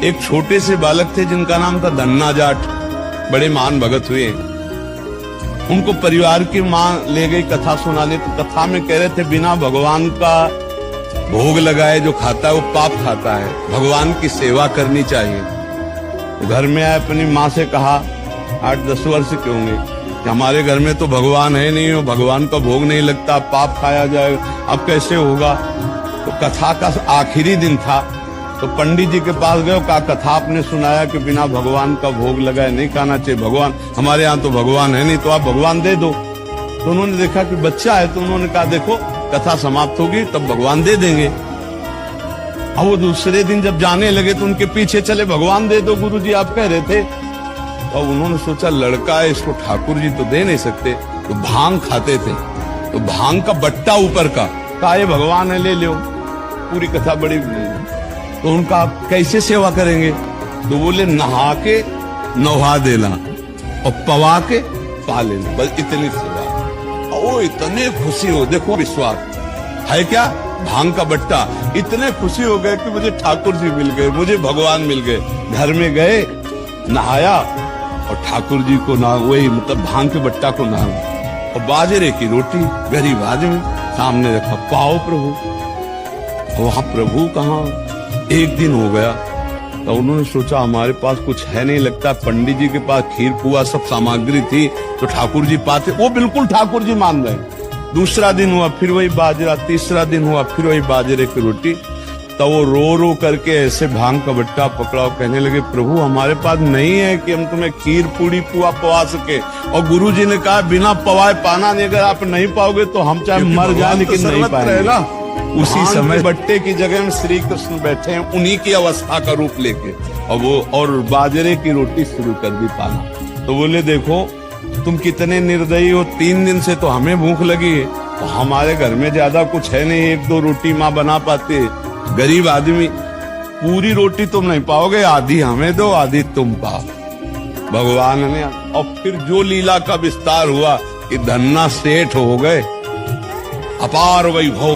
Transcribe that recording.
एक छोटे से बालक थे जिनका नाम था धन्ना जाट, बड़े महान भगत हुए। उनको परिवार की माँ ले गई कथा सुनाने, तो कथा में कह रहे थे बिना भगवान का भोग लगाए जो खाता है वो पाप खाता है, भगवान की सेवा करनी चाहिए। तो घर में आए, अपनी माँ से कहा, 8-10 वर्ष के होंगे, कि हमारे घर में तो भगवान है नहीं, हो भगवान का भोग नहीं लगता, पाप खाया जाए, अब कैसे होगा। तो कथा का आखिरी दिन था, तो पंडित जी के पास गए, कहा कथा आपने सुनाया कि बिना भगवान का भोग लगाए नहीं खाना चाहिए, भगवान हमारे यहाँ तो भगवान है नहीं, तो आप भगवान दे दो। तो उन्होंने देखा कि बच्चा है, तो उन्होंने कहा देखो कथा समाप्त होगी तब भगवान दे देंगे। अब वो दूसरे दिन जब जाने लगे तो उनके पीछे चले, भगवान दे दो गुरुजी आप कह रहे थे। तो उन्होंने सोचा लड़का है, इसको ठाकुर जी तो दे नहीं सकते, तो भांग खाते थे, तो भांग का बट्टा ऊपर का, कहा ये भगवान है ले लो। पूरी कथा बड़ी, तो उनका कैसे सेवा करेंगे, तो बोले नहा के नहा देना और पवा के पा लेना, बस इतनी सेवा। ओ इतने खुशी हो, देखो विश्वास है क्या, भांग का बट्टा, इतने खुशी हो गए कि मुझे ठाकुर जी मिल गए, मुझे भगवान मिल गए। घर में गए, नहाया और ठाकुर जी को ना, वही मतलब भांग के बट्टा को नहा, और बाजरे की रोटी गरीब आदमी सामने रखा, पाओ प्रभु। वहां प्रभु कहाँ, एक दिन हो गया, तो उन्होंने सोचा हमारे पास कुछ है नहीं, लगता पंडित जी के पास खीर पुआ सब सामग्री थी तो ठाकुर जी पाते, वो बिल्कुल ठाकुर जी मान रहे। दूसरा दिन हुआ फिर वही बाजरा, तीसरा दिन हुआ फिर वही बाजरे की रोटी। तो वो रो रो करके ऐसे भांग का बट्टा पकड़ाओ, कहने लगे प्रभु हमारे पास नहीं है कि हम तुम्हें खीर पूड़ी पुआ पवा सके, और गुरु जी ने कहा बिना पवाए पाना नहीं, अगर आप नहीं पाओगे तो हम चाहे मर जाए लेकिन नहीं पाएंगे। उसी समय बट्टे की जगह में श्री कृष्ण बैठे हैं, उन्हीं की अवस्था का रूप लेके, और वो और बाजरे की रोटी शुरू कर दी पाना। तो बोले देखो तुम कितने निर्दयी हो, 3 दिन से तो हमें भूख लगी है, तो हमारे घर में ज्यादा कुछ है नहीं, 1-2 रोटी माँ बना पाते, गरीब आदमी, पूरी रोटी तुम नहीं पाओगे, आधी हमें दो आधी तुम पाओ। भगवान ने, और फिर जो लीला का विस्तार हुआ कि धन्ना सेठ हो गए, अपार वैभव